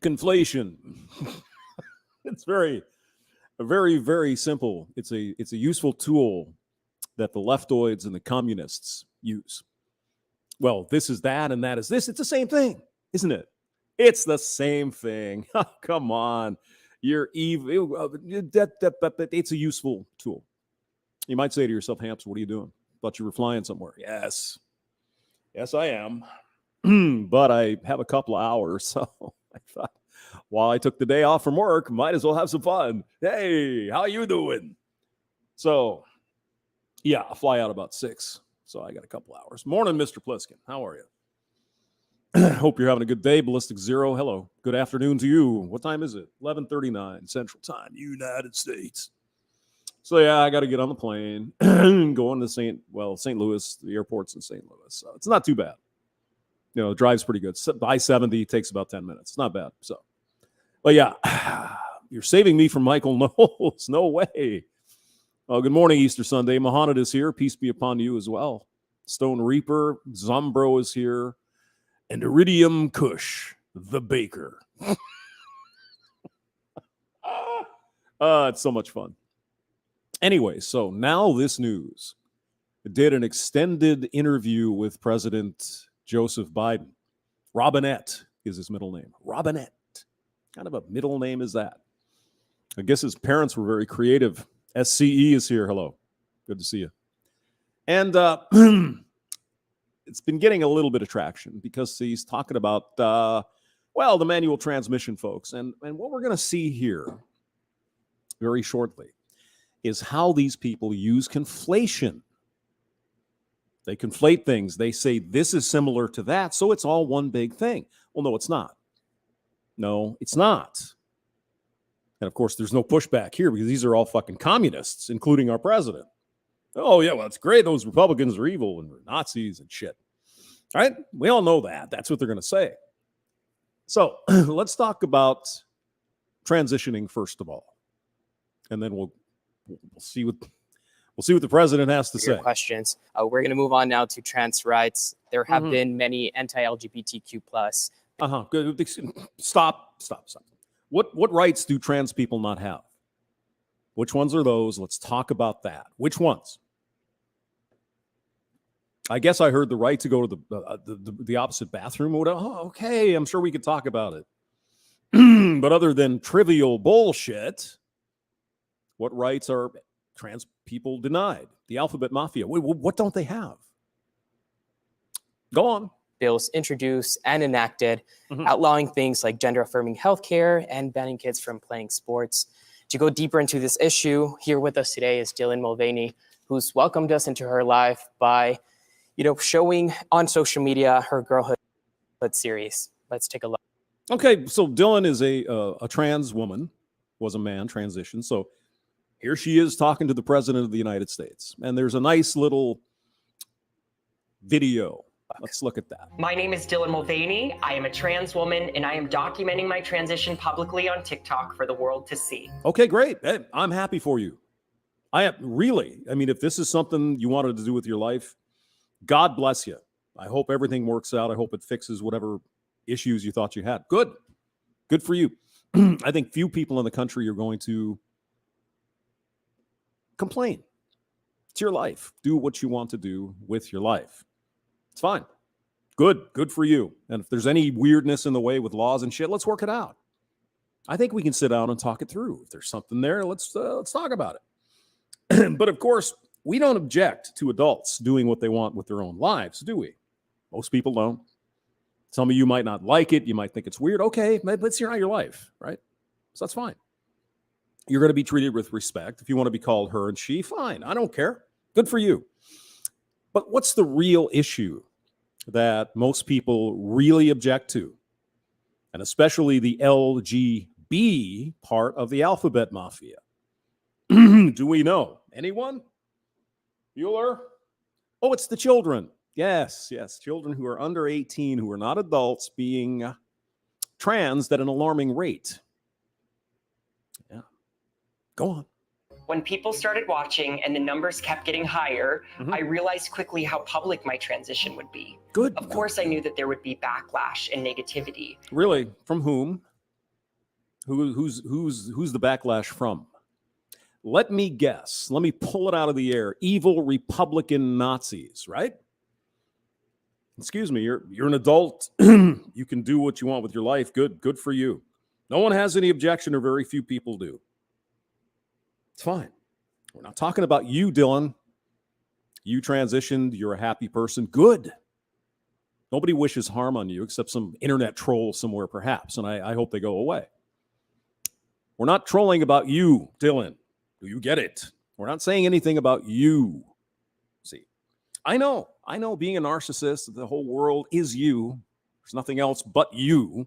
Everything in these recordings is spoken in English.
Conflation. It's very, very simple. It's a useful tool that the leftoids and the communists use. Well, this is that and that is this. It's the same thing, isn't it? It's the same thing. Come on. You're evil. It's a useful tool. You might say to yourself, Hamps, what are you doing? Thought you were flying somewhere. Yes, I am. But I have a couple of hours, so I thought, while I took the day off from work, might as well have some fun. Hey, how you doing? So, yeah, I'll fly out about 6, so I got a couple hours. Morning, Mr. Pliskin. How are you? Hope you're having a good day. Ballistic Zero, hello. Good afternoon to you. What time is it? 11:39 Central Time, United States. So, yeah, I got to get on the plane, going to St. Louis. The airport's in St. Louis, so it's not too bad. You know, the drive's pretty good. I-70 takes about 10 minutes. It's not bad. So, but yeah, you're saving me from Michael Knowles. No way. Oh, good morning, Easter Sunday. Mohamed is here. Peace be upon you as well. Stone Reaper, Zombro is here. And Iridium Kush, the baker. It's so much fun. Anyway, so now this news. I did an extended interview with President Joseph Biden. Robinette is his middle name. Robinette. Kind of a middle name is that. I guess his parents were very creative. SCE is here. Hello. Good to see you. And it's been getting a little bit of traction because he's talking about, the manual transmission folks. And what we're going to see here very shortly is how these people use conflation. They conflate things. They say this is similar to that, so it's all one big thing. Well, no, it's not. No, it's not. And of course, there's no pushback here because these are all fucking communists, including our president. Oh, yeah, well, it's great. Those Republicans are evil and Nazis and shit. All right? We all know that. That's what they're going to say. So let's talk about transitioning first of all. And then we'll see what the president has to say. Questions. We're going to move on now to trans rights. There have been many anti-LGBTQ plus. Good. Stop. What rights do trans people not have? Which ones are those? Let's talk about that. Which ones? I guess I heard the right to go to the opposite bathroom. Oh, okay. I'm sure we could talk about it. But other than trivial bullshit, what rights are trans people denied? The alphabet mafia. What don't they have? Go on. Bills introduced and enacted, outlawing things like gender-affirming healthcare and banning kids from playing sports. To go deeper into this issue, here with us today is Dylan Mulvaney, who's welcomed us into her life by, showing on social media her Girlhood series. Let's take a look. Okay, so Dylan is a trans woman, was a man, transitioned. So here she is talking to the President of the United States. And there's a nice little video. Let's look at that. My name is Dylan Mulvaney. I am a trans woman, and I am documenting my transition publicly on TikTok for the world to see. Okay, great. Hey, I'm happy for you. If this is something you wanted to do with your life, God bless you. I hope everything works out. I hope it fixes whatever issues you thought you had. Good for you. I think few people in the country are going to complain. It's your life. Do what you want to do with your life. It's fine. Good for you. And if there's any weirdness in the way with laws and shit, let's work it out. I think we can sit down and talk it through. If there's something there, let's talk about it. But of course, we don't object to adults doing what they want with their own lives, do we? Most people don't. Some of you might not like it. You might think it's weird. Okay, but it's not your life, right? So that's fine. You're going to be treated with respect. If you want to be called her and she, fine. I don't care. Good for you. But what's the real issue that most people really object to? And especially the LGB part of the alphabet mafia. Do we know? Anyone? Bueller? Oh, it's the children. Yes. Children who are under 18, who are not adults, being trans at an alarming rate. Yeah. Go on. When people started watching and the numbers kept getting higher, I realized quickly how public my transition would be. Good. Of course, I knew that there would be backlash and negativity. Really? From whom? Who's the backlash from? Let me guess. Let me pull it out of the air. Evil Republican Nazis, right? Excuse me, you're an adult. You can do what you want with your life. Good for you. No one has any objection, or very few people do. It's fine. We're not talking about you, Dylan. You transitioned. You're a happy person. Good. Nobody wishes harm on you except some internet troll somewhere, perhaps, and I hope they go away. We're not trolling about you, Dylan. Do you get it? We're not saying anything about you. See, I know being a narcissist, the whole world is you. There's nothing else but you.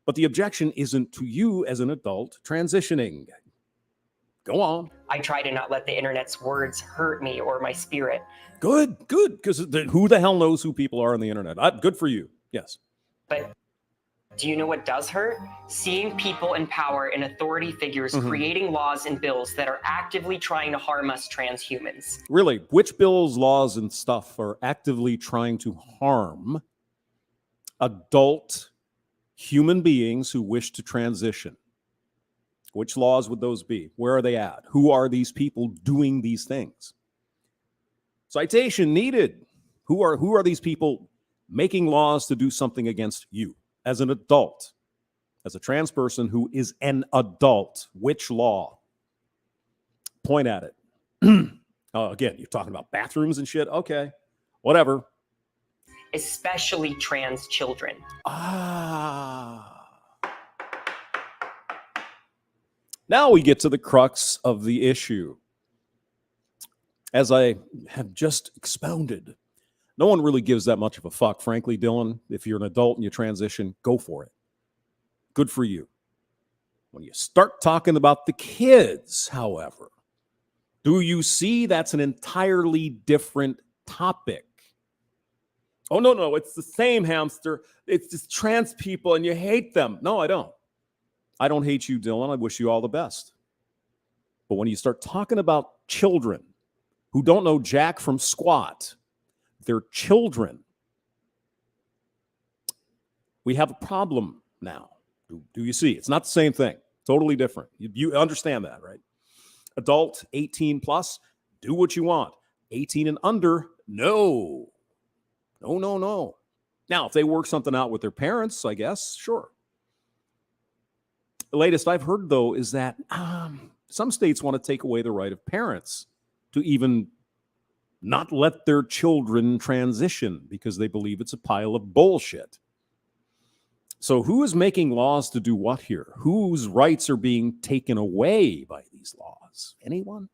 But the objection isn't to you as an adult transitioning. Go on. I try to not let the internet's words hurt me or my spirit. Good, because who the hell knows who people are on the internet? Good for you, yes. But do you know what does hurt? Seeing people in power and authority figures creating laws and bills that are actively trying to harm us transhumans. Really, which bills, laws, and stuff are actively trying to harm adult human beings who wish to transition? Which laws would those be? Where are they at? Who are these people doing these things? Citation needed. Who are these people making laws to do something against you as an adult, as a trans person who is an adult? Which law? Point at it. Again, you're talking about bathrooms and shit. Okay, whatever. Especially trans children. Now we get to the crux of the issue. As I have just expounded, no one really gives that much of a fuck, frankly, Dylan. If you're an adult and you transition, go for it. Good for you. When you start talking about the kids, however, do you see that's an entirely different topic? Oh, no, it's the same, hamster. It's just trans people and you hate them. No, I don't. I don't hate you, Dylan. I wish you all the best. But when you start talking about children who don't know jack from squat, they're children, we have a problem now. Do you see? It's not the same thing. Totally different. You understand that, right? Adult, 18 plus, do what you want. 18 and under, no. No. Now, if they work something out with their parents, I guess, sure. The latest I've heard, though, is that some states want to take away the right of parents to even not let their children transition because they believe it's a pile of bullshit. So who is making laws to do what here? Whose rights are being taken away by these laws? Anyone?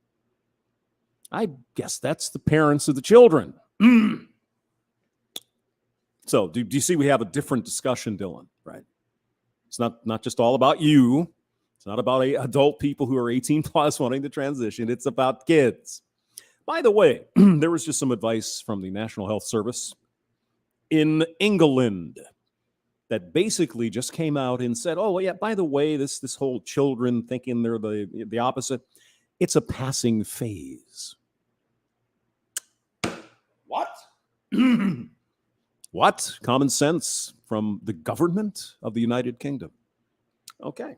I guess that's the parents of the children. So do you see we have a different discussion, Dylan, right? It's not just all about you. It's not about adult people who are 18 plus wanting to transition. It's about kids. By the way, there was just some advice from the National Health Service in England that basically just came out and said, oh, well, yeah, by the way, this whole children thinking they're the opposite, it's a passing phase. What? What? Common sense from the government of the United Kingdom. Okay.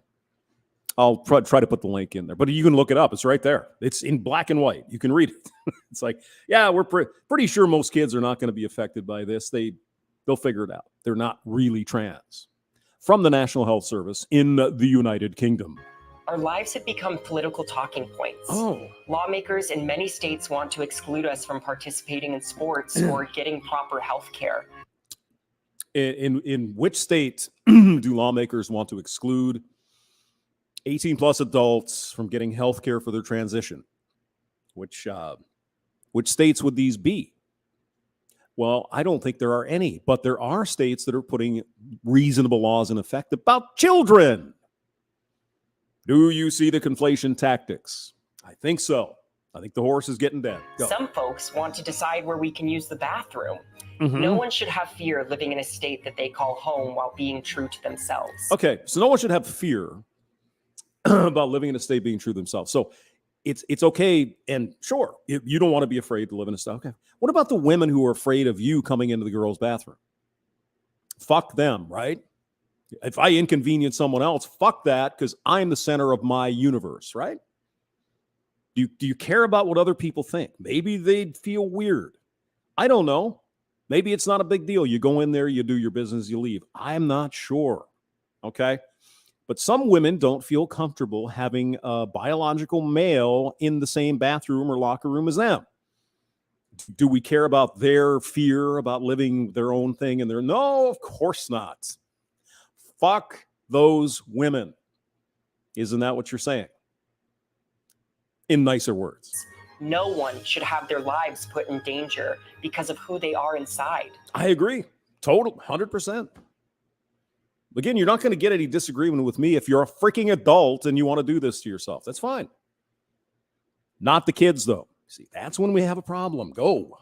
I'll try to put the link in there, but you can look it up. It's right there. It's in black and white. You can read it. It's like, yeah, we're pretty sure most kids are not going to be affected by this. They'll figure it out. They're not really trans. From the National Health Service in the United Kingdom. Our lives have become political talking points. Oh. Lawmakers in many states want to exclude us from participating in sports or getting proper health care. In which state do lawmakers want to exclude 18 plus adults from getting health care for their transition? Which states would these be? Well, I don't think there are any, but there are states that are putting reasonable laws in effect about children. Do you see the conflation tactics? I think so. I think the horse is getting dead. Go. Some folks want to decide where we can use the bathroom. Mm-hmm. No one should have fear living in a state that they call home while being true to themselves. Okay, so no one should have fear about living in a state being true to themselves. So it's okay, and sure, you don't want to be afraid to live in a state. Okay. What about the women who are afraid of you coming into the girls' bathroom? Fuck them, right? If I inconvenience someone else, fuck that, because I'm the center of my universe, right? Do you care about what other people think? Maybe they'd feel weird. I don't know. Maybe it's not a big deal. You go in there, you do your business, you leave. I'm not sure. Okay? But some women don't feel comfortable having a biological male in the same bathroom or locker room as them. Do we care about their fear about living their own thing? And no, of course not. Fuck those women. Isn't that what you're saying? In nicer words. No one should have their lives put in danger because of who they are inside. I agree. Total 100%. Again, you're not going to get any disagreement with me if you're a freaking adult and you want to do this to yourself. That's fine. Not the kids, though. See, that's when we have a problem. Go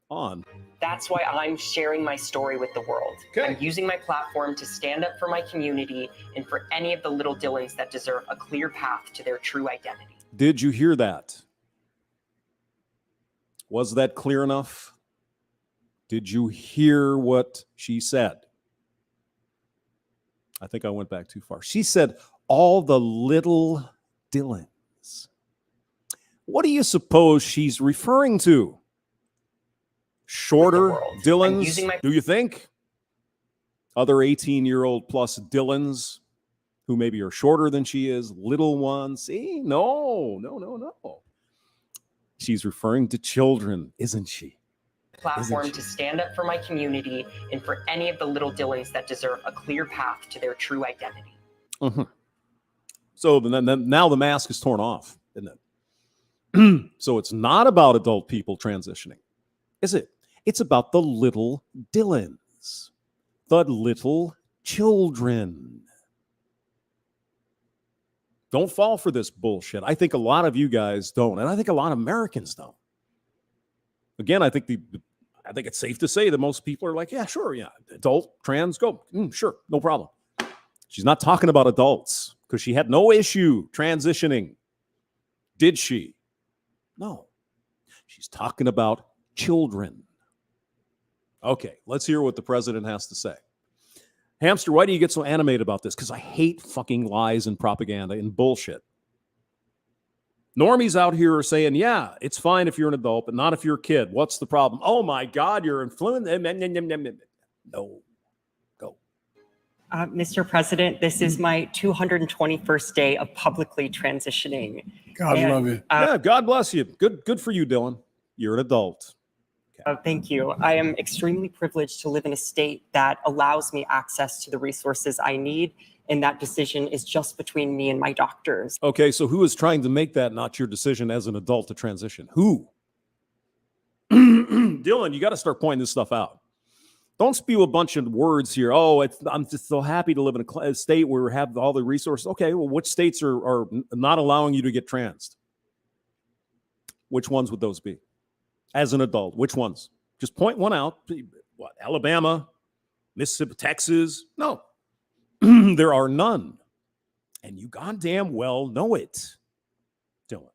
on. That's why I'm sharing my story with the world. Okay. I'm using my platform to stand up for my community and for any of the little Dylans that deserve a clear path to their true identity. Did you hear that? Was that clear enough? Did you hear what she said? I think I went back too far. She said, all the little Dylans. What do you suppose she's referring to? Shorter Dylans, do you think? Other 18-year-old plus Dylans who maybe are shorter than she is, little ones. See, no. She's referring to children, isn't she? Platform to stand up for my community and for any of the little Dylans that deserve a clear path to their true identity. Mm-hmm. So then now the mask is torn off, isn't it? So it's not about adult people transitioning, is it? It's about the little Dylans, the little children. Don't fall for this bullshit. I think a lot of you guys don't, and I think a lot of Americans don't. Again, I think it's safe to say that most people are like, yeah, sure, yeah, adult, trans, go, sure, no problem. She's not talking about adults because she had no issue transitioning. Did she? No. She's talking about children. Okay, let's hear what the president has to say. Hamster, why do you get so animated about this? Because I hate fucking lies and propaganda and bullshit. Normies out here are saying, yeah, it's fine if you're an adult, but not if you're a kid. What's the problem? Oh my God, you're influenced. No. Go. Mr. President, this is my 221st day of publicly transitioning. God love you. Yeah, God bless you. Good for you, Dylan. You're an adult. Thank you. I am extremely privileged to live in a state that allows me access to the resources I need, and that decision is just between me and my doctors. Okay, so who is trying to make that not your decision as an adult to transition? Who? Dylan, you got to start pointing this stuff out. Don't spew a bunch of words here. Oh, I'm just so happy to live in a state where we have all the resources. Okay, well, which states are not allowing you to get transed? Which ones would those be? As an adult, which ones? Just point one out. What? Alabama, Mississippi, Texas? No. There are none. And you goddamn well know it, Dylan.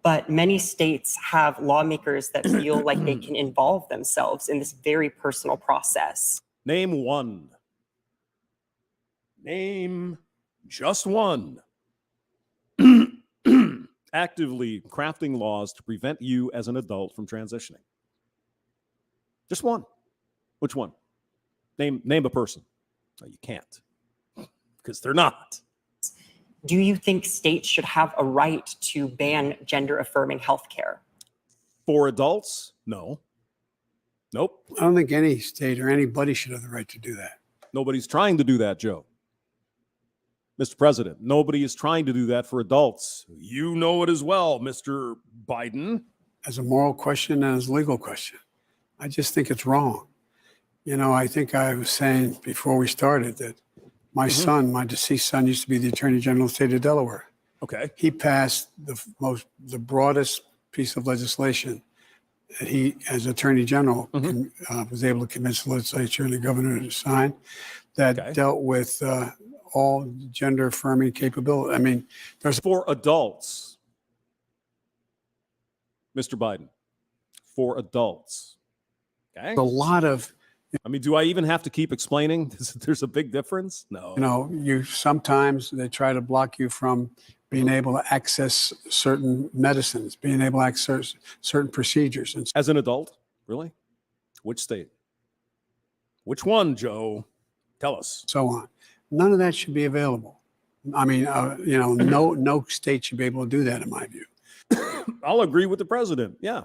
But many states have lawmakers that feel like they can involve themselves in this very personal process. Name one. Name just one. Actively crafting laws to prevent you as an adult from transitioning. Just one. Which one? Name a person. No, you can't. Because they're not. Do you think states should have a right to ban gender-affirming healthcare? For adults? No. Nope. I don't think any state or anybody should have the right to do that. Nobody's trying to do that, Joe. Mr. President, nobody is trying to do that for adults. You know it as well, Mr. Biden. As a moral question and as a legal question. I just think it's wrong. You know, I think I was saying before we started that my son, my deceased son, used to be the Attorney General of the state of Delaware. Okay. He passed the broadest piece of legislation that he, as Attorney General, was able to convince the legislature and the governor to sign that dealt with all gender affirming capability. I mean, there's for adults, Mr. Biden, for adults. Okay. a lot of I mean, do I even have to keep explaining? There's a big difference? No. You know, sometimes they try to block you from being able to access certain medicines, being able to access certain procedures. And As an adult? Really? Which state? Which one, Joe? Tell us. so on. None of that should be available. I mean, you know, no state should be able to do that, in my view. I'll agree with the president. Yeah.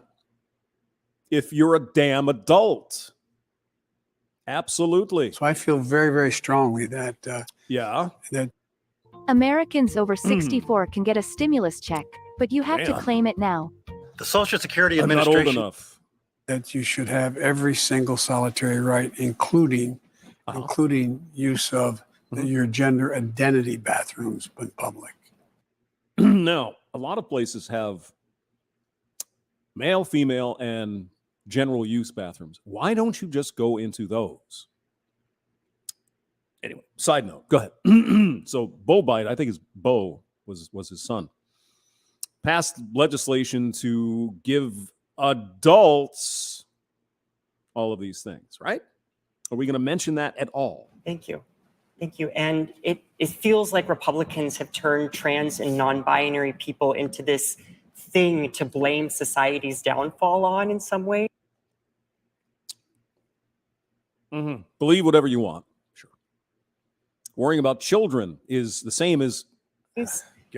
If you're a damn adult. Absolutely. So I feel very, very strongly that that Americans over 64 can get a stimulus check, but you have to claim it now. The Social Security I'm not Administration. old enough. that you should have every single solitary right, including use of your gender identity bathrooms in public. Now, a lot of places have male, female, and general use bathrooms. Why don't you just go into those? Anyway, side note, go ahead. So Bo Biden, I think his Bo was his son, passed legislation to give adults all of these things, right? Are we going to mention that at all? Thank you. Thank you. And it feels like Republicans have turned trans and non-binary people into this thing to blame society's downfall on in some way. Mm-hmm. Believe whatever you want. Sure. Worrying about children is the same as...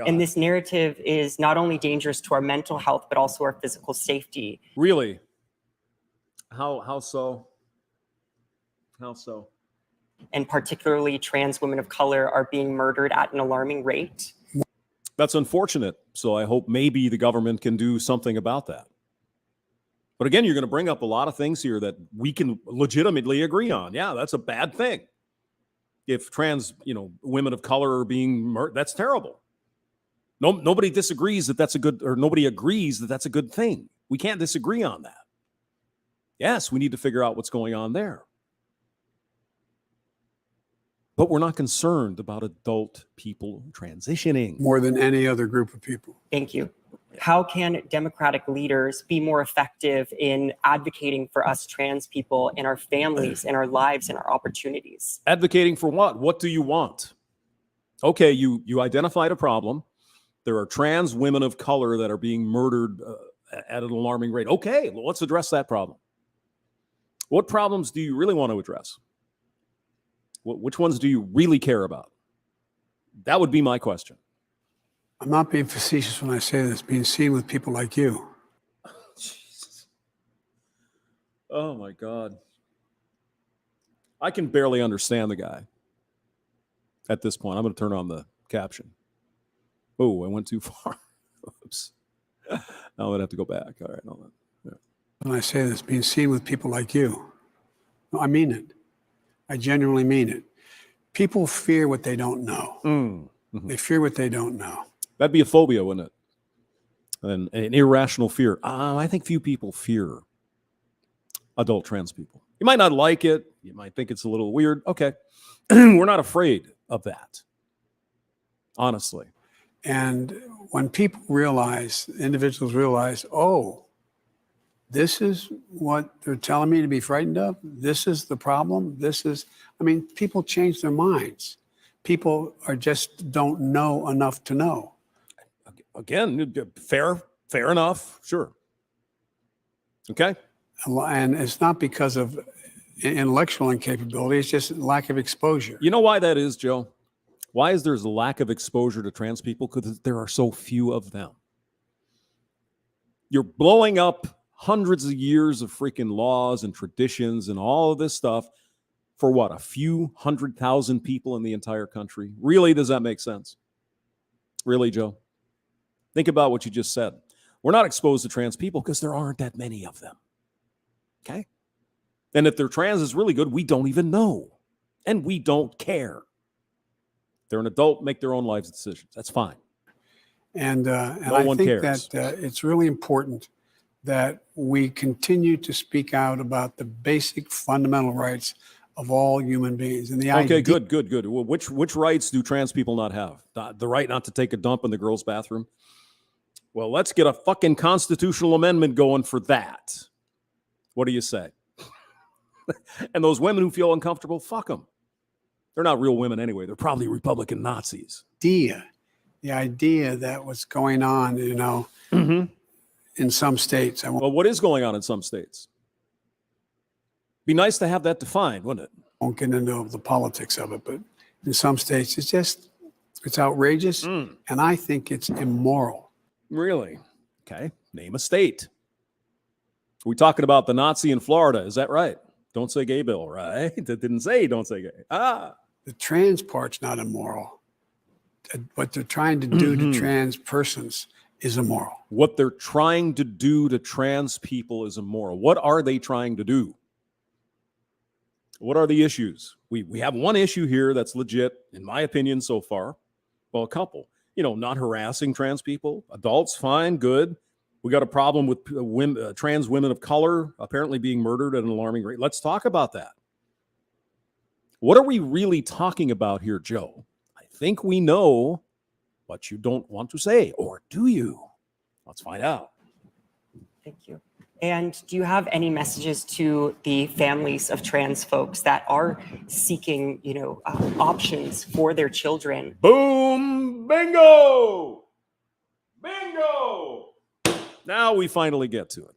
And this narrative is not only dangerous to our mental health, but also our physical safety. Really? How so? How so? And particularly trans women of color are being murdered at an alarming rate. That's unfortunate. So I hope maybe the government can do something about that. But again, you're going to bring up a lot of things here that we can legitimately agree on. Yeah, that's a bad thing. If trans, women of color are being murdered, that's terrible. Nobody disagrees that that's a good, or nobody agrees that that's a good thing. We can't disagree on that. Yes, we need to figure out what's going on there. But we're not concerned about adult people transitioning. More than any other group of people. Thank you. How can Democratic leaders be more effective in advocating for us trans people and our families and our lives and our opportunities? Advocating for what? What do you want? Okay, you identified a problem. There are trans women of color that are being murdered at an alarming rate. Okay, well, let's address that problem. What problems do you really want to address? Which ones do you really care about? That would be my question. I'm not being facetious when I say this, being seen with people like you. Jesus. Oh, my God. I can barely understand the guy at this point. I'm going to turn on the caption. Oh, I went too far. Oops. Now I'm going to have to go back. All right. Hold on. Yeah. When I say this, being seen with people like you, no, I mean it. I genuinely mean it. People fear what they don't know. Mm-hmm. They fear what they don't know. That'd be a phobia, wouldn't it? An irrational fear. I think few people fear adult trans people. You might not like it. You might think it's a little weird. Okay. We're not afraid of that. Honestly. And when people realize, individuals realize, oh, this is what they're telling me to be frightened of. This is the problem. People change their minds. People just don't know enough to know. Again, fair enough. Sure. Okay. And it's not because of intellectual incapability. It's just lack of exposure. You know why that is, Joe? Why is there a lack of exposure to trans people? Because there are so few of them. You're blowing up hundreds of years of freaking laws and traditions and all of this stuff for what? A few 100,000 people in the entire country? Really? Does that make sense? Really, Joe? Think about what you just said. We're not exposed to trans people because there aren't that many of them. Okay? And if their trans is really good, we don't even know. And we don't care. They're an adult, make their own lives decisions. That's fine. And no I one think cares. that it's really important that we continue to speak out about the basic fundamental rights of all human beings. And the Okay, good. Well, which rights do trans people not have? The right not to take a dump in the girls' bathroom? Well, let's get a fucking constitutional amendment going for that. What do you say? And those women who feel uncomfortable, fuck them. They're not real women anyway. They're probably Republican Nazis. The idea that what's going on, in some states. Well, what is going on in some states? Be nice to have that defined, wouldn't it? Won't get into the politics of it, but in some states, it's outrageous, and I think it's immoral. Really? Okay. Name a state. Are we talking about the Nazi in Florida? Is that right? Don't say gay bill, right? That didn't say don't say gay. The trans part's not immoral. What they're trying to do to trans persons is immoral. What they're trying to do to trans people is immoral. What are they trying to do? What are the issues? We have one issue here that's legit, in my opinion, so far. Well, a couple. Not harassing trans people. Adults, fine, good. We got a problem with trans women of color apparently being murdered at an alarming rate. Let's talk about that. What are we really talking about here, Joe? I think we know what you don't want to say, or do you? Let's find out. Thank you. And do you have any messages to the families of trans folks that are seeking, options for their children? Boom! Bingo! Bingo! Now we finally get to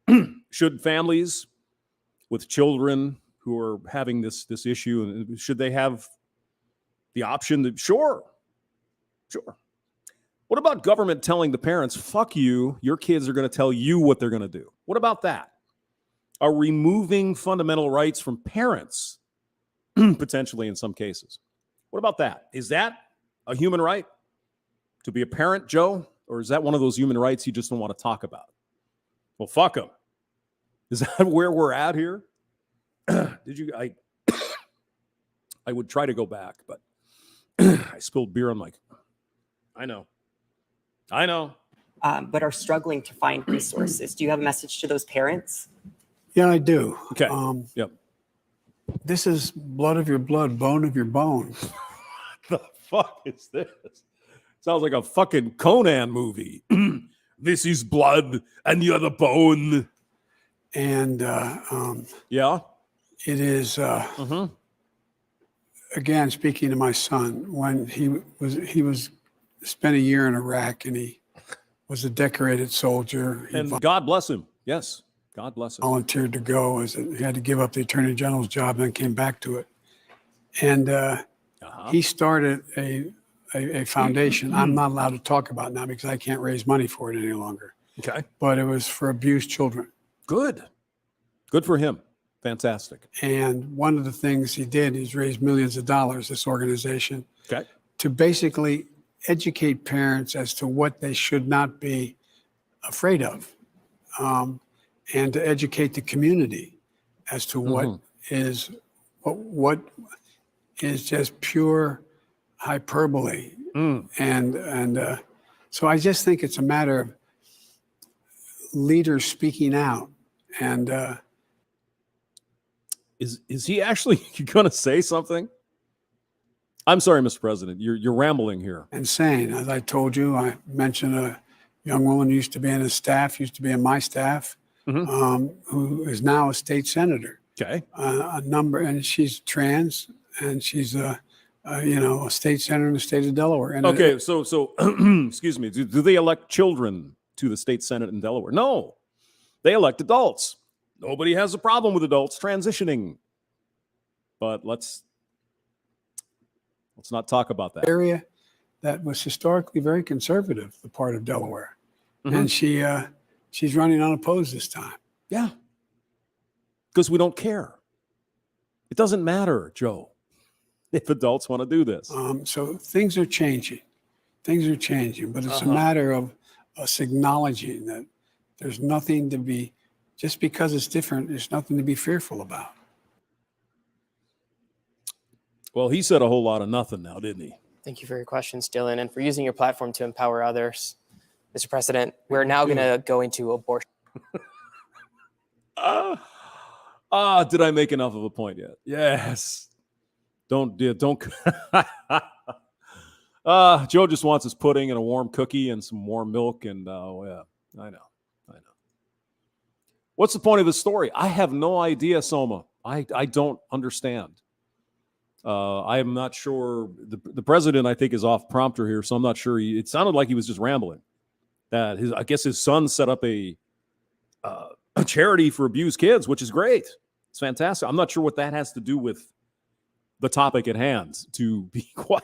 it. Should families with children who are having this issue, should they have the option to, sure. What about government telling the parents, fuck you, your kids are going to tell you what they're going to do? What about that? Are removing fundamental rights from parents, potentially in some cases? What about that? Is that a human right to be a parent, Joe? Or is that one of those human rights you just don't want to talk about? Well, fuck them. Is that where we're at here? I would try to go back, but I spilled beer on my... I know. But are struggling to find resources. Do you have a message to those parents? Yeah, I do. Okay. Yep. This is blood of your blood, bone of your bone. What the fuck is this? Sounds like a fucking Conan movie. This is blood and the other bone. And yeah, it is. Again, speaking to my son, when he spent a year in Iraq, and he was a decorated soldier. And God bless him. Yes, God bless him. Volunteered to go. He had to give up the Attorney General's job, and then came back to it. And he started a foundation. I'm not allowed to talk about now because I can't raise money for it any longer. Okay. But it was for abused children. Good for him. Fantastic. And one of the things he did is raise millions of dollars, this organization, to basically educate parents as to what they should not be afraid of, and to educate the community as to what is just pure hyperbole. And so I just think it's a matter of leaders speaking out. And is he actually going to say something? I'm sorry, Mr. President, you're rambling here. And saying, as I told you, I mentioned a young woman who used to be in his staff, used to be in my staff, who is now a state senator. Okay. And she's trans, and she's a state senator in the state of Delaware. And okay, so excuse me, do they elect children to the state senate in Delaware? No, they elect adults. Nobody has a problem with adults transitioning, but let's not talk about that area that was historically very conservative, the part of Delaware, and she's running unopposed this time. Yeah, because we don't care. It doesn't matter, Joe, if adults want to do this. So things are changing, but it's a matter of us acknowledging that there's nothing to be, just because it's different, there's nothing to be fearful about. Well, he said a whole lot of nothing now, didn't he? Thank you for your questions, Dylan, and for using your platform to empower others. Mr. President, we're now going to go into abortion. Did I make enough of a point yet? Yes. Don't. Joe just wants his pudding and a warm cookie and some warm milk, and yeah, I know. What's the point of the story? I have no idea, Soma. I don't understand. I am not sure. The president, I think, is off prompter here, so I'm not sure. It sounded like he was just rambling. That I guess his son set up a charity for abused kids, which is great. It's fantastic. I'm not sure what that has to do with the topic at hand, to be quite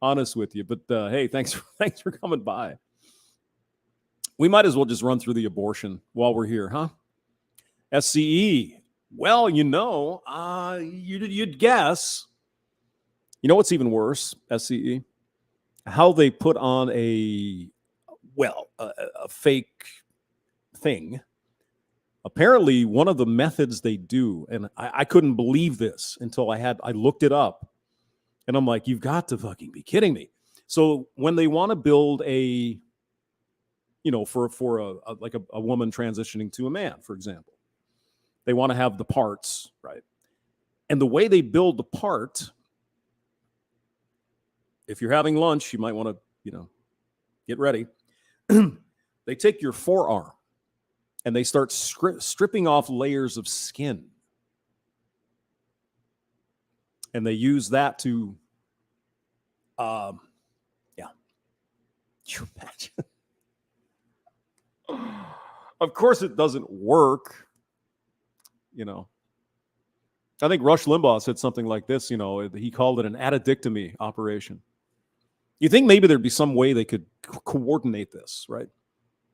honest with you. But hey, thanks for coming by. We might as well just run through the abortion while we're here, huh? SCE. Well, you'd guess. You know what's even worse, SCE? How they put on a fake thing. Apparently, one of the methods they do, and I couldn't believe this until I looked it up, and I'm like, you've got to fucking be kidding me. So when they want to build a, for a woman transitioning to a man, for example, they want to have the parts, right? And the way they build the part, if you're having lunch, you might want to, get ready. They take your forearm and they start stripping off layers of skin. And they use that to, Can you imagine? Of course it doesn't work. I think Rush Limbaugh said something like this, he called it an addictomy operation. You think maybe there'd be some way they could coordinate this, right?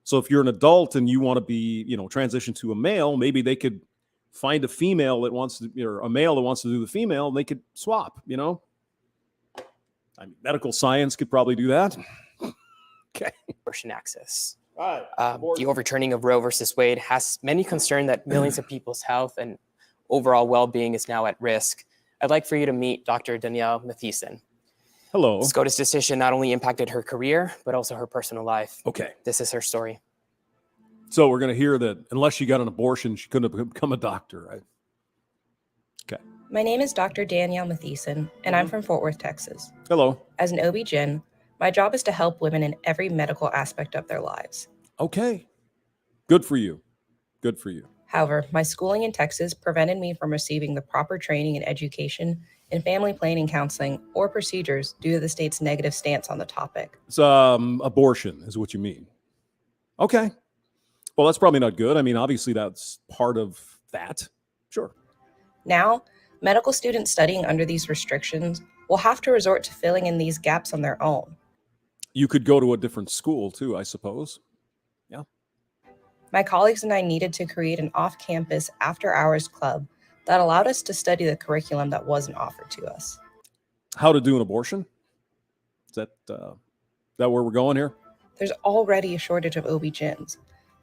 So if you're an adult and you want to be, transition to a male, maybe they could find a female that wants to, or a male that wants to do the female, and they could swap, I mean, medical science could probably do that. Okay. Abortion access. Right. The overturning of Roe versus Wade has many concern that millions of people's health and overall well-being is now at risk. I'd like for you to meet Dr. Danielle Matheson. Hello. SCOTUS decision not only impacted her career, but also her personal life. Okay. This is her story. So we're going to hear that unless she got an abortion, she couldn't have become a doctor, right? Okay. My name is Dr. Danielle Matheson, and I'm from Fort Worth, Texas. Hello. As an OB-GYN, my job is to help women in every medical aspect of their lives. Okay. Good for you. Good for you. However, my schooling in Texas prevented me from receiving the proper training and education in family planning counseling or procedures due to the state's negative stance on the topic. It's abortion is what you mean. Okay. Well, that's probably not good. I mean, obviously that's part of that. Sure. Now, medical students studying under these restrictions will have to resort to filling in these gaps on their own. You could go to a different school too, I suppose. Yeah. My colleagues and I needed to create an off-campus after-hours club that allowed us to study the curriculum that wasn't offered to us. How to do an abortion? Is that where we're going here? There's already a shortage of OB-GYNs.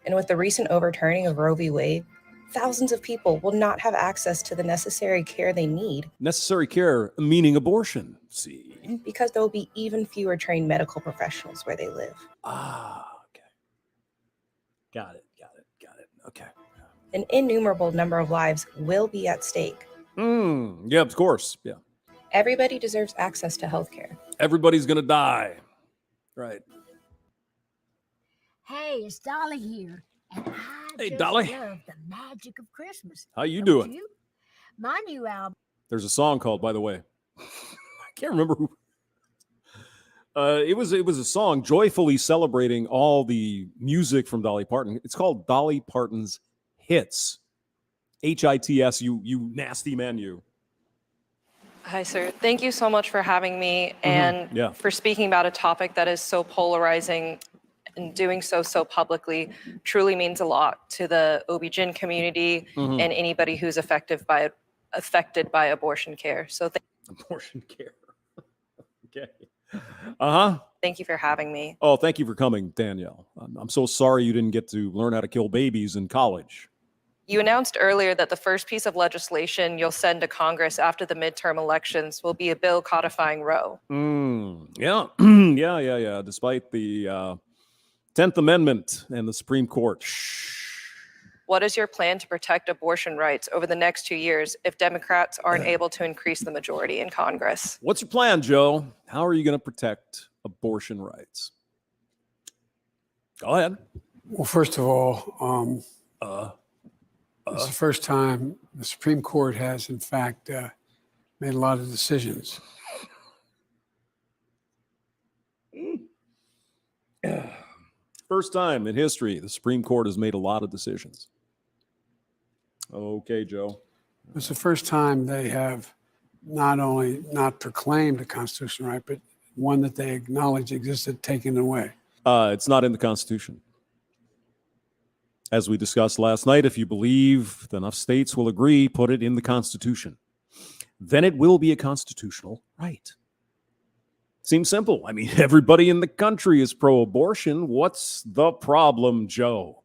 And with the recent overturning of Roe v. Wade, thousands of people will not have access to the necessary care they need. Necessary care, meaning abortion. See? Because there will be even fewer trained medical professionals where they live. Okay. Got it. Okay. An innumerable number of lives will be at stake. Yeah, of course. Yeah. Everybody deserves access to healthcare. Everybody's going to die. Right. Hey, it's Dolly here. And I just Dolly. love the magic of Christmas. How you Don't doing? you? My new album. There's a song called, by the way, I can't remember who. It was a song joyfully celebrating all the music from Dolly Parton. It's called Dolly Parton's Hits. HITS, you nasty man, you. Hi, sir. Thank you so much for having me and for speaking about a topic that is so polarizing, and doing so publicly truly means a lot to the OB-GYN community and anybody who's affected by abortion care. So Abortion care. Okay. thank you for having me. Oh, thank you for coming, Danielle. I'm so sorry you didn't get to learn how to kill babies in college. You announced earlier that the first piece of legislation you'll send to Congress after the midterm elections will be a bill codifying Roe. Yeah. Yeah. Despite the 10th Amendment and the Supreme Court. What is your plan to protect abortion rights over the next 2 years if Democrats aren't able to increase the majority in Congress? What's your plan, Joe? How are you going to protect abortion rights? Go ahead. Well, first of all, It's the first time the Supreme Court has, in fact, made a lot of decisions. First time in history, the Supreme Court has made a lot of decisions. Okay, Joe. It's the first time they have not only not proclaimed a constitutional right, but one that they acknowledge existed, taken away. It's not in the Constitution. As we discussed last night, if you believe enough states will agree, put it in the Constitution. Then it will be a constitutional right. Seems simple. I mean, everybody in the country is pro-abortion. What's the problem, Joe?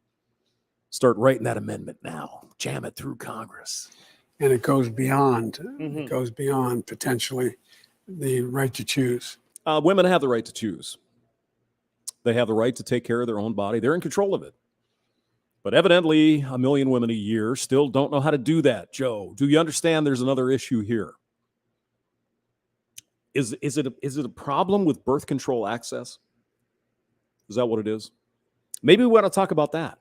Start writing that amendment now. Jam it through Congress. And it goes beyond. It goes beyond potentially the right to choose. Women have the right to choose. They have the right to take care of their own body. They're in control of it. But evidently, 1 million women a year still don't know how to do that. Joe, do you understand there's another issue here? Is it a problem with birth control access? Is that what it is? Maybe we want to talk about that.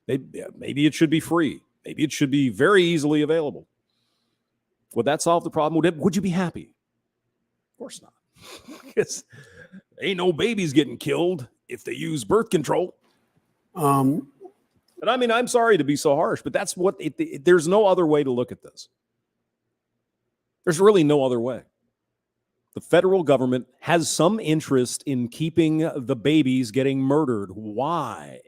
Maybe it should be free. Maybe it should be very easily available. Would that solve the problem? Would you be happy? Of course not. Because ain't no babies getting killed if they use birth control. And I mean, I'm sorry to be so harsh, but that's what there's no other way to look at this. There's really no other way. The federal government has some interest in keeping the babies getting murdered. Why?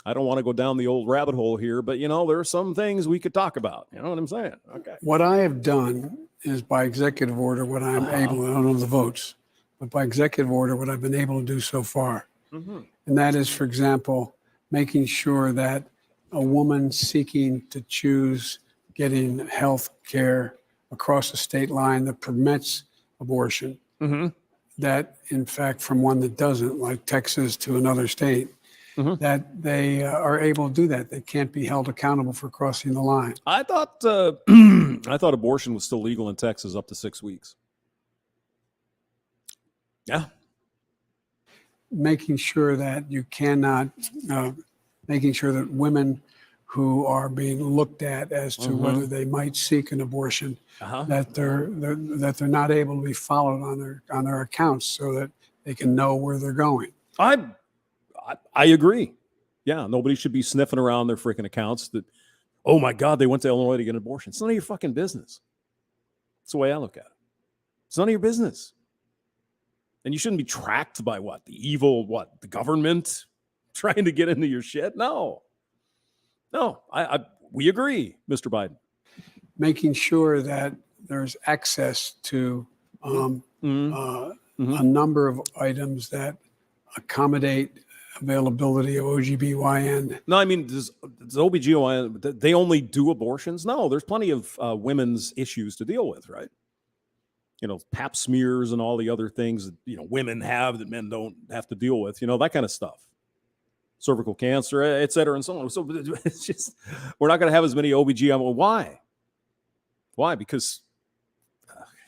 I don't want to go down the old rabbit hole here, but, there are some things we could talk about. You know what I'm saying? Okay. What I have done is by executive order, what I'm able, I don't know the votes, but by executive order, what I've been able to do so far. And that is, for example, making sure that a woman seeking to choose getting health care across the state line that permits abortion, that, in fact, from one that doesn't, like Texas to another state, that they are able to do that. They can't be held accountable for crossing the line. I thought I thought abortion was still legal in Texas up to 6 weeks. Yeah. Making sure that you cannot, making sure that women who are being looked at as to whether they might seek an abortion, that they're not able to be followed on their accounts so that they can know where they're going. I agree. Yeah, nobody should be sniffing around their freaking accounts that, oh my God, they went to Illinois to get an abortion. It's none of your fucking business. That's the way I look at it. It's none of your business. And you shouldn't be tracked by the government trying to get into your shit? No, we agree, Mr. Biden. Making sure that there's access to a number of items that accommodate availability of OGBYN. No, I mean, does OBGYN, they only do abortions? No, there's plenty of women's issues to deal with, right? Pap smears and all the other things that, women have that men don't have to deal with, that kind of stuff. Cervical cancer, et cetera, and so on. So it's just, we're not going to have as many OBGYN. Why? Why? Because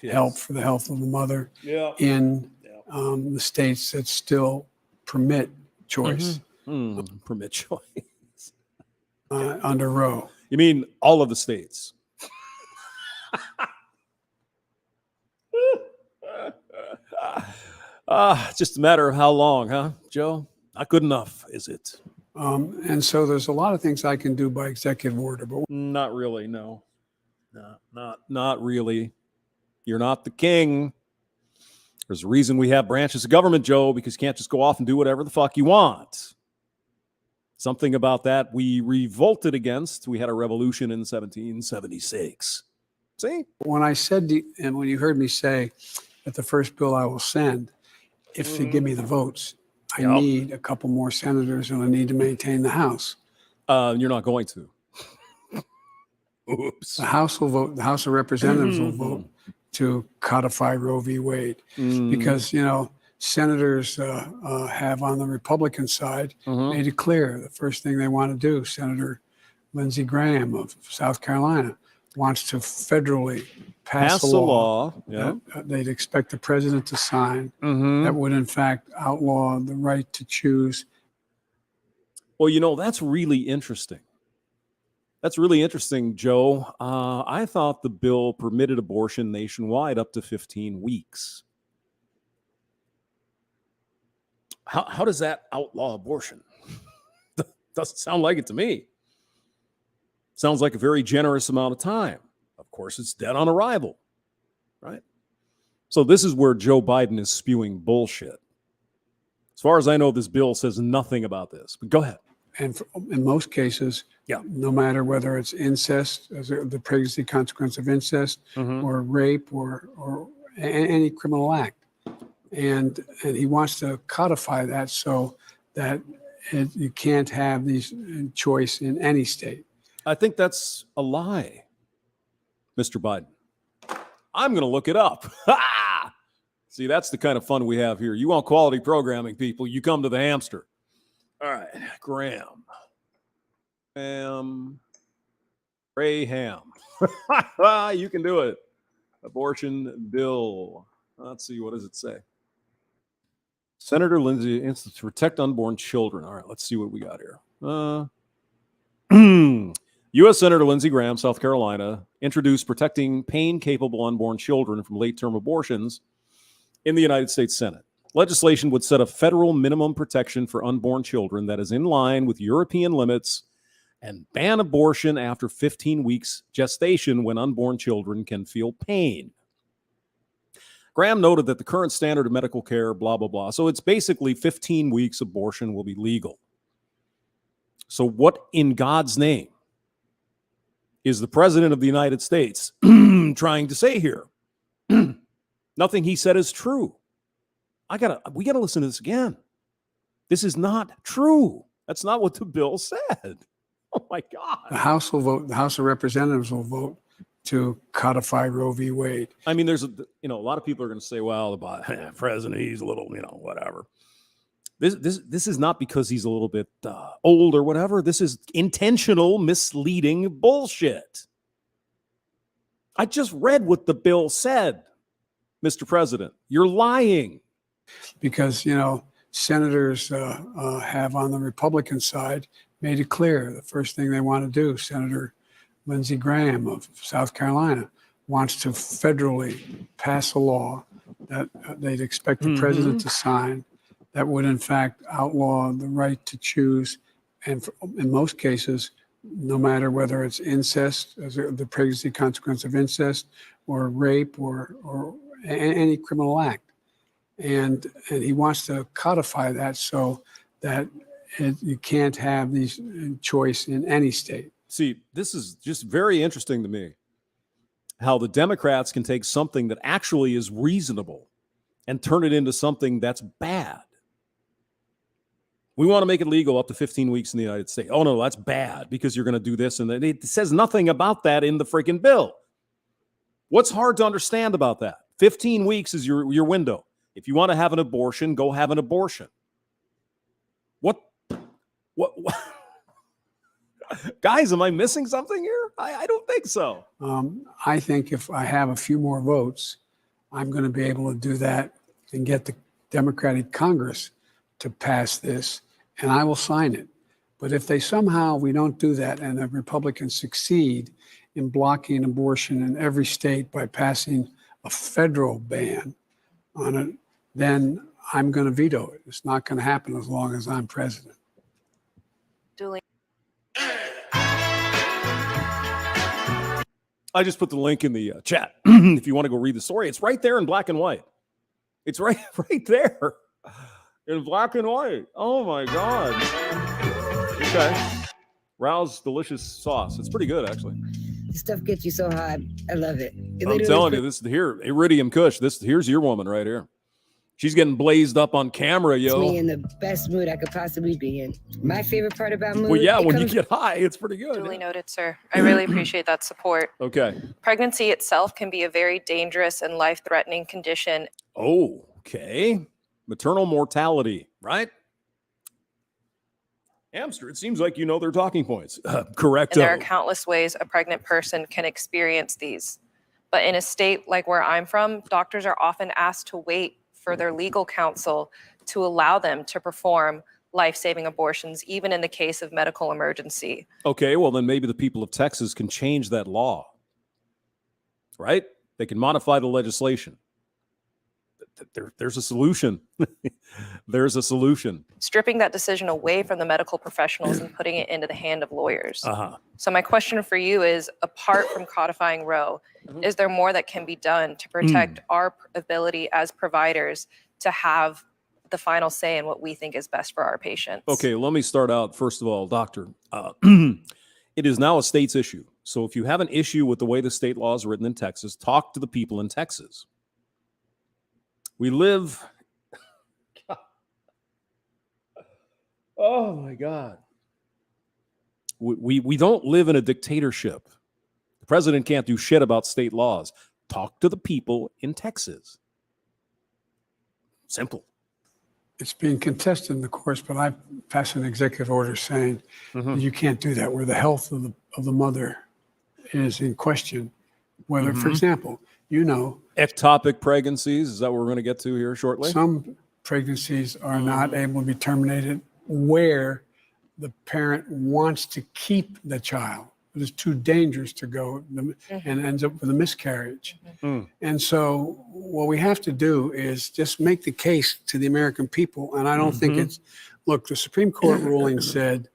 help for the health of the mother in the states that still permit choice. Permit choice. Under Roe. You mean all of the states? Just a matter of how long, huh, Joe? Not good enough, is it? And so there's a lot of things I can do by executive order, but not really. No, not really. You're not the king. There's a reason we have branches of government, Joe, because you can't just go off and do whatever the fuck you want. Something about that we revolted against. We had a revolution in 1776. See? When I said, and when you heard me say that the first bill I will send, if they give me the votes, I need a couple more senators and I need to maintain the House. You're not going to. Oops. The House will vote. The House of Representatives will vote to codify Roe v. Wade because, senators have on the Republican side made it clear the first thing they want to do, Senator Lindsey Graham of South Carolina wants to federally pass a law that they'd expect the president to sign that would, in fact, outlaw the right to choose. Well, that's really interesting. That's really interesting, Joe. I thought the bill permitted abortion nationwide up to 15 weeks. How does that outlaw abortion? Doesn't sound like it to me. Sounds like a very generous amount of time. Of course, it's dead on arrival, right? So this is where Joe Biden is spewing bullshit. As far as I know, this bill says nothing about this. But go ahead. And in most cases, no matter whether it's incest, as the pregnancy consequence of incest, or rape, or any criminal act, and he wants to codify that so that you can't have these choice in any state. I think that's a lie, Mr. Biden. I'm going to look it up. See, that's the kind of fun we have here. You want quality programming, people, you come to the Hamster. All right, Graham. Graham. You can do it. Abortion bill. Let's see, what does it say? Senator Lindsey to protect unborn children. All right, let's see what we got here. U.S. Senator Lindsey Graham, South Carolina, introduced protecting pain-capable unborn children from late-term abortions in the United States Senate. Legislation would set a federal minimum protection for unborn children that is in line with European limits and ban abortion after 15 weeks gestation when unborn children can feel pain. Graham noted that the current standard of medical care, blah, blah, blah. So it's basically 15 weeks abortion will be legal. So what in God's name is the president of the United States trying to say here? Nothing he said is true. We gotta listen to this again. This is not true. That's not what the bill said. Oh my God. The House will vote. The House of Representatives will vote to codify Roe v. Wade. I mean, there's a lot of people are going to say, well, the president, he's a little, whatever. This is not because he's a little bit old or whatever. This is intentional, misleading bullshit. I just read what the bill said, Mr. President. You're lying. Because, senators have on the Republican side made it clear the first thing they want to do, Senator Lindsey Graham of South Carolina wants to federally pass a law that they'd expect the president to sign that would, in fact, outlaw the right to choose. And in most cases, no matter whether it's incest, as the pregnancy consequence of incest, or rape, or any criminal act. And he wants to codify that so that you can't have these choice in any state. See, this is just very interesting to me, how the Democrats can take something that actually is reasonable and turn it into something that's bad. We want to make it legal up to 15 weeks in the United States. Oh, no, that's bad because you're going to do this. And it says nothing about that in the freaking bill. What's hard to understand about that? 15 weeks is your window. If you want to have an abortion, go have an abortion. What? Guys, am I missing something here? I don't think so. I think if I have a few more votes, I'm going to be able to do that and get the Democratic Congress to pass this, and I will sign it. But if we don't do that and the Republicans succeed in blocking abortion in every state by passing a federal ban on it, then I'm going to veto it. It's not going to happen as long as I'm president. Duly. I just put the link in the chat if you want to go read the story. It's right there in black and white. It's right there in black and white. Oh my God. Okay. Rouse delicious sauce. It's pretty good, actually. This stuff gets you so hot. I love it. I'm telling you, this here, Iridium Kush. Here's your woman right here. She's getting blazed up on camera, yo. It's me in the best mood I could possibly be in. My favorite part about mood. Well, yeah, when you get high, it's pretty good. Duly noted, sir. I really appreciate that support. Okay. Pregnancy itself can be a very dangerous and life-threatening condition. Oh, okay. Maternal mortality, right? Hamster, it seems like you know their talking points. Correct. And there are countless ways a pregnant person can experience these. But in a state like where I'm from, doctors are often asked to wait for their legal counsel to allow them to perform life-saving abortions, even in the case of medical emergency. Okay, well, then maybe the people of Texas can change that law, right? They can modify the legislation. There's a solution. There's a solution. Stripping that decision away from the medical professionals and putting it into the hand of lawyers. So my question for you is, apart from codifying Roe, is there more that can be done to protect our ability as providers to have the final say in what we think is best for our patients? Okay, let me start out, first of all, doctor. It is now a state's issue. So if you have an issue with the way the state law is written in Texas, talk to the people in Texas. We live... Oh, my God. We don't live in a dictatorship. The president can't do shit about state laws. Talk to the people in Texas. Simple. It's being contested in the courts, but I've passed an executive order saying that you can't do that, where the health of the mother is in question. Whether, for example, ectopic pregnancies, is that what we're going to get to here shortly? Some pregnancies are not able to be terminated where the parent wants to keep the child. It is too dangerous to go and ends up with a miscarriage. And so what we have to do is just make the case to the American people. And I don't think it's, look, the Supreme Court ruling said,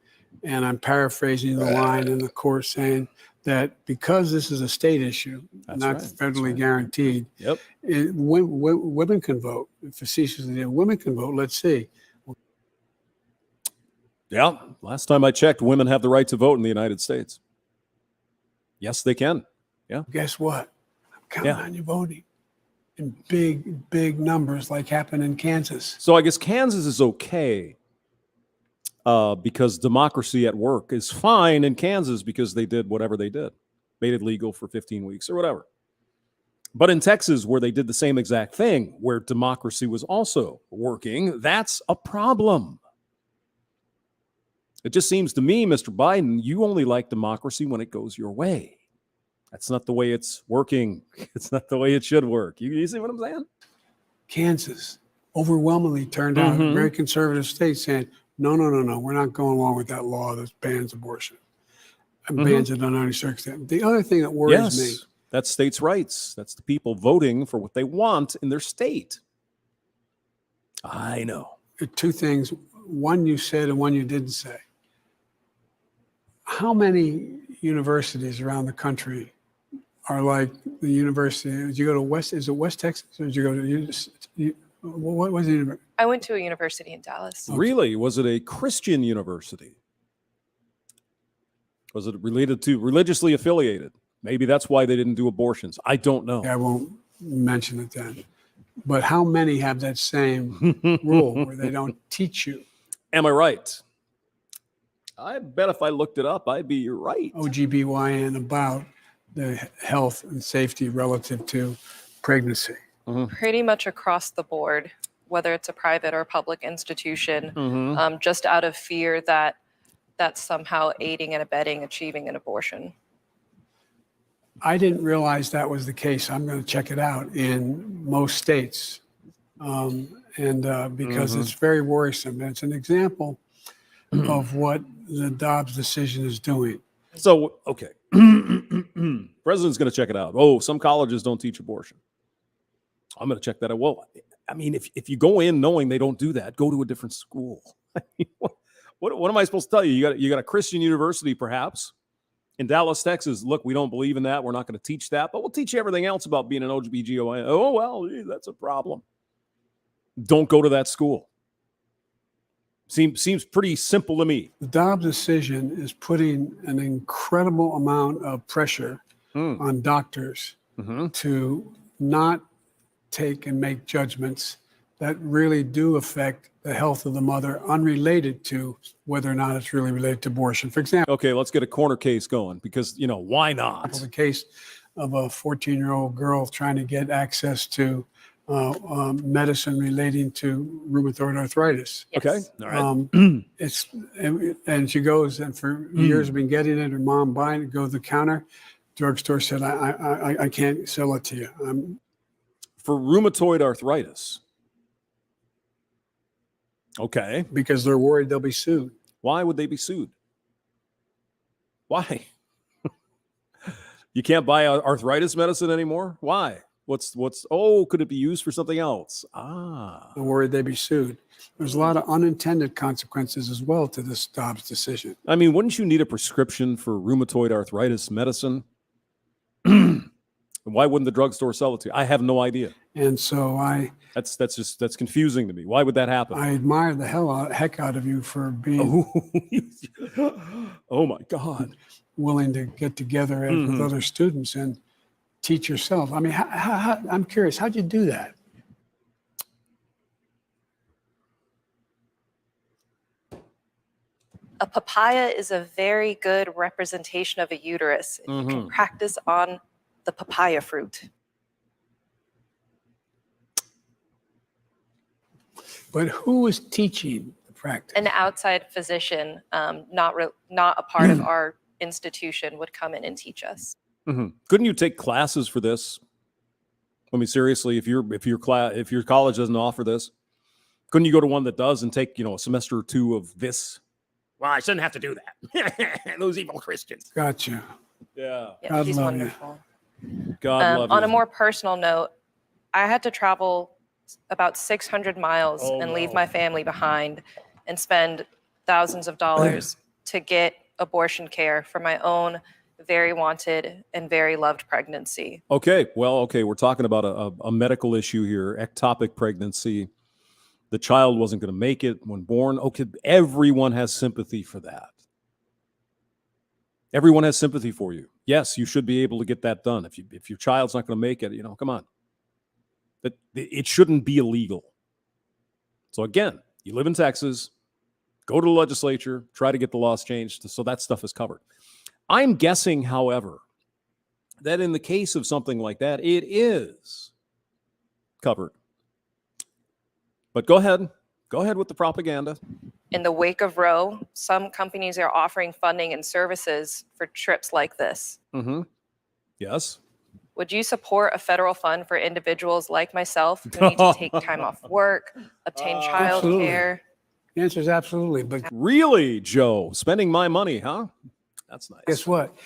and I'm paraphrasing the line in the court saying that because this is a state issue, not federally guaranteed, women can vote. Facetiously, women can vote. Let's see. Yeah, last time I checked, women have the right to vote in the United States. Yes, they can. Yeah. Guess what? I'm counting on you voting in big, big numbers like happened in Kansas. So I guess Kansas is okay because democracy at work is fine in Kansas because they did whatever they did, made it legal for 15 weeks or whatever. But in Texas, where they did the same exact thing, where democracy was also working, that's a problem. It just seems to me, Mr. Biden, you only like democracy when it goes your way. That's not the way it's working. It's not the way it should work. You see what I'm saying? Kansas overwhelmingly turned out a very conservative state saying, no, we're not going along with that law that bans abortion and bans it under any circumstance. The other thing that worries me. That's states' rights. That's the people voting for what they want in their state. I know. Two things. One you said and one you didn't say. How many universities around the country are like the university? Did you go to West Texas, or did you go to, what was the university? I went to a university in Dallas. Really? Was it a Christian university? Was it related to religiously affiliated? Maybe that's why they didn't do abortions. I don't know. I won't mention it then. But how many have that same rule where they don't teach you? Am I right? I bet if I looked it up, I'd be right. OGBYN about the health and safety relative to pregnancy. Pretty much across the board, whether it's a private or public institution, just out of fear that that's somehow aiding and abetting achieving an abortion. I didn't realize that was the case. I'm going to check it out in most states. Because it's very worrisome. It's an example of what the Dobbs decision is doing. So, okay. President's going to check it out. Oh, some colleges don't teach abortion. I'm going to check that out. Well, I mean, if you go in knowing they don't do that, go to a different school. What am I supposed to tell you? You got a Christian university, perhaps, in Dallas, Texas. Look, we don't believe in that. We're not going to teach that, but we'll teach you everything else about being an OBGYN. Oh, well, that's a problem. Don't go to that school. Seems pretty simple to me. The Dobbs decision is putting an incredible amount of pressure on doctors to not take and make judgments that really do affect the health of the mother, unrelated to whether or not it's really related to abortion. For example, okay, let's get a corner case going because, why not? The case of a 14-year-old girl trying to get access to medicine relating to rheumatoid arthritis. Yes. Okay, all right. And she goes, and for years been getting it. Her mom buying it. Go to the counter. Drugstore said, I can't sell it to you. For rheumatoid arthritis, Okay. Because they're worried they'll be sued. Why would they be sued? Why? You can't buy arthritis medicine anymore? Why? Could it be used for something else? They're worried they'd be sued. There's a lot of unintended consequences as well to this Dobbs decision. I mean, wouldn't you need a prescription for rheumatoid arthritis medicine? Why wouldn't the drugstore sell it to you? I have no idea. And so that's confusing to me. Why would that happen? I admire the heck out of you for being oh my God, willing to get together with other students and teach yourself. I mean, I'm curious, how'd you do that? A papaya is a very good representation of a uterus. You can practice on the papaya fruit. But who was teaching the practice? An outside physician, not a part of our institution, would come in and teach us. Couldn't you take classes for this? I mean, seriously, if your college doesn't offer this, couldn't you go to one that does and take a semester or two of this? Well, I shouldn't have to do that. Those evil Christians. Gotcha. Yeah. Yeah, she's wonderful. God love you. On a more personal note, I had to travel about 600 miles and leave my family behind and spend thousands of dollars to get abortion care for my own very wanted and very loved pregnancy. Okay. We're talking about a medical issue here, ectopic pregnancy. The child wasn't going to make it when born. Okay, everyone has sympathy for that. Everyone has sympathy for you. Yes, you should be able to get that done. If your child's not going to make it, come on. But it shouldn't be illegal. So again, you live in Texas, go to the legislature, try to get the laws changed so that stuff is covered. I'm guessing, however, that in the case of something like that, it is covered. But go ahead with the propaganda. In the wake of Roe, some companies are offering funding and services for trips like this. Yes. Would you support a federal fund for individuals like myself who need to take time off work, obtain child care? The answer is absolutely. But really, Joe, spending my money, huh? That's nice. Guess what?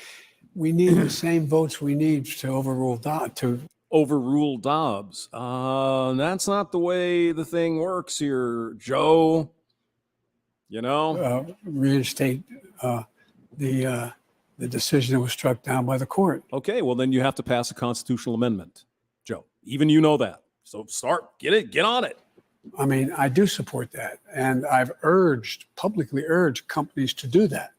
We need the same votes we need to overrule Dobbs. That's not the way the thing works here, Joe. Reinstate the decision that was struck down by the court. Okay, well then you have to pass a constitutional amendment, Joe. Even you know that. So get on it. I mean, I do support that, and I've publicly urged companies to do that.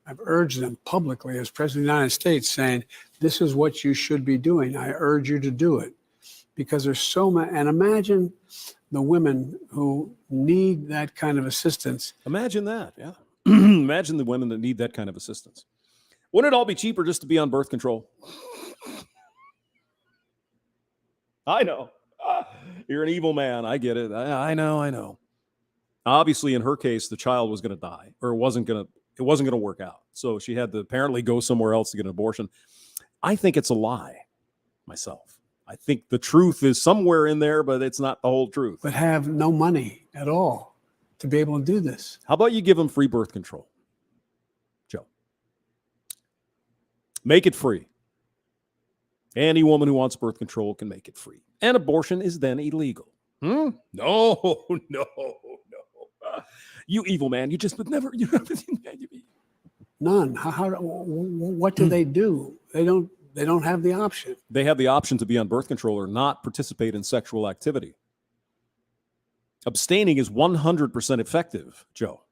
I've urged them publicly as President of the United States, saying, this is what you should be doing. I urge you to do it. Because there's so many, and imagine the women who need that kind of assistance. Imagine that, yeah. Imagine the women that need that kind of assistance. Wouldn't it all be cheaper just to be on birth control? I know. You're an evil man. I get it. I know. Obviously, in her case, the child was going to die, or it wasn't going to work out. So she had to apparently go somewhere else to get an abortion. I think it's a lie myself. I think the truth is somewhere in there, but it's not the whole truth. But have no money at all to be able to do this. How about you give them free birth control, Joe? Make it free. Any woman who wants birth control can make it free. And abortion is then illegal. No. You evil man. You just would never. None. What do they do? They don't have the option. They have the option to be on birth control or not participate in sexual activity. Abstaining is 100% effective, Joe.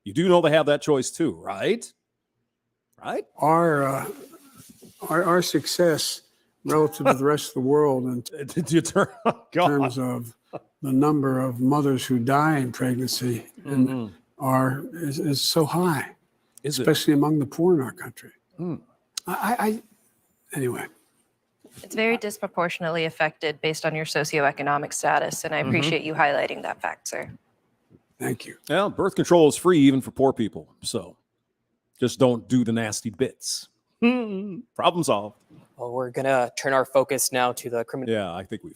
You do know they have that choice too, right? Right? Our success relative to the rest of the world in terms of the number of mothers who die in pregnancy is so high, especially among the poor in our country. Anyway. It's very disproportionately affected based on your socioeconomic status, and I appreciate you highlighting that fact, sir. Thank you. Yeah, birth control is free even for poor people, so just don't do the nasty bits. Problem solved. Well, we're going to turn our focus now to the criminal. Yeah, I think we've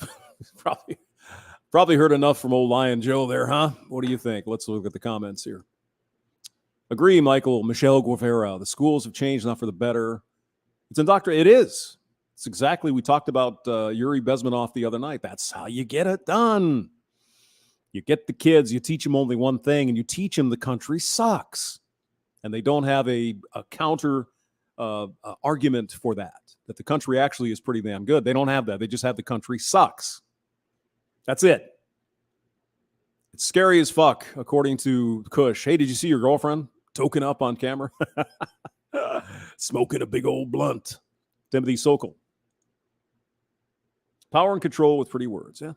Probably heard enough from old Lion Joe there, huh? What do you think? Let's look at the comments here. Agree, Michael. Michelle Guevara. The schools have changed, not for the better. It's indoctrination. It is. It's exactly, we talked about Yuri Bezmenov the other night. That's how you get it done. You get the kids, you teach them only one thing, and you teach them the country sucks. And they don't have a counter argument for that the country actually is pretty damn good. They don't have that. They just have the country sucks. That's it. It's scary as fuck, according to Kush. Hey, did you see your girlfriend token up on camera? Smoking a big old blunt. Timothy Sokol. Power and control with pretty words. Yeah.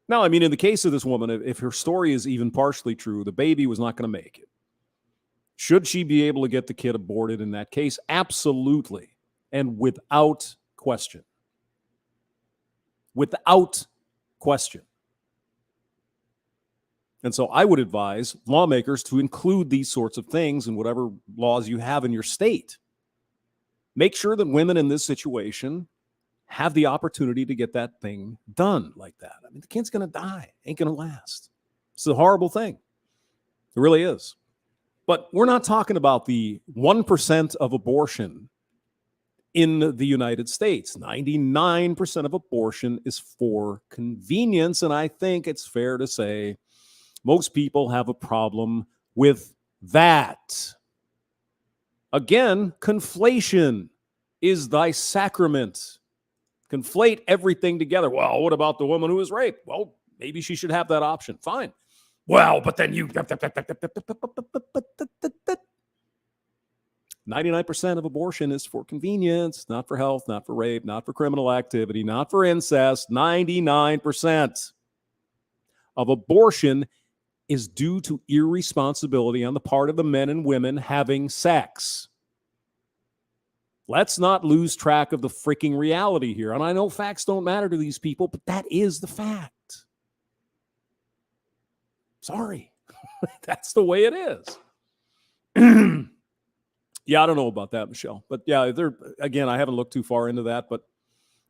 Now, I mean, in the case of this woman, if her story is even partially true, the baby was not going to make it. Should she be able to get the kid aborted in that case? Absolutely. And without question. Without question. And so I would advise lawmakers to include these sorts of things in whatever laws you have in your state. Make sure that women in this situation have the opportunity to get that thing done like that. I mean, the kid's going to die. Ain't going to last. It's a horrible thing. It really is. But we're not talking about the 1% of abortion in the United States. 99% of abortion is for convenience. And I think it's fair to say most people have a problem with that. Again, conflation is thy sacrament. Conflate everything together. Well, what about the woman who was raped? Well, maybe she should have that option. Fine. Well, but then you... 99% of abortion is for convenience, not for health, not for rape, not for criminal activity, not for incest. 99% of abortion is due to irresponsibility on the part of the men and women having sex. Let's not lose track of the freaking reality here. And I know facts don't matter to these people, but that is the fact. Sorry. That's the way it is. Yeah, I don't know about that, Michelle. But yeah, again, I haven't looked too far into that, but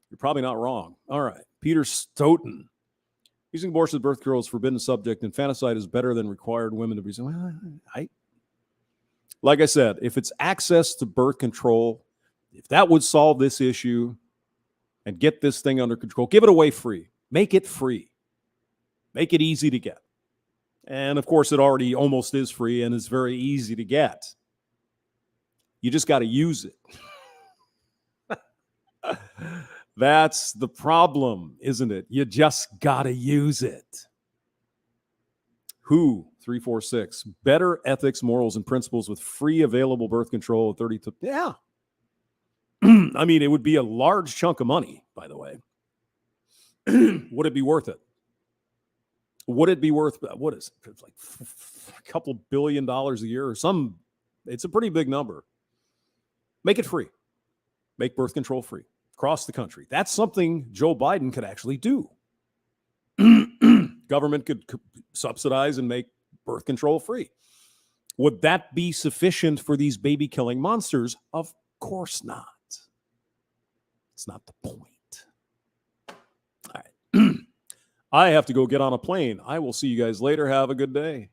you're probably not wrong. All right. Peter Stoughton. Using abortion as birth control is forbidden subject. Infanticide is better than required women to be. Well, like I said, if it's access to birth control, if that would solve this issue and get this thing under control, give it away free. Make it free. Make it easy to get. And of course, it already almost is free and is very easy to get. You just got to use it. That's the problem, isn't it? You just got to use it. Who? 346. Better ethics, morals, and principles with free available birth control at 32. Yeah. I mean, it would be a large chunk of money, by the way. Would it be worth it? Would it be worth, what is it? It's like a couple $1 billion a year or some, it's a pretty big number. Make it free. Make birth control free across the country. That's something Joe Biden could actually do. Government could subsidize and make birth control free. Would that be sufficient for these baby-killing monsters? Of course not. It's not the point. All right. I have to go get on a plane. I will see you guys later. Have a good day.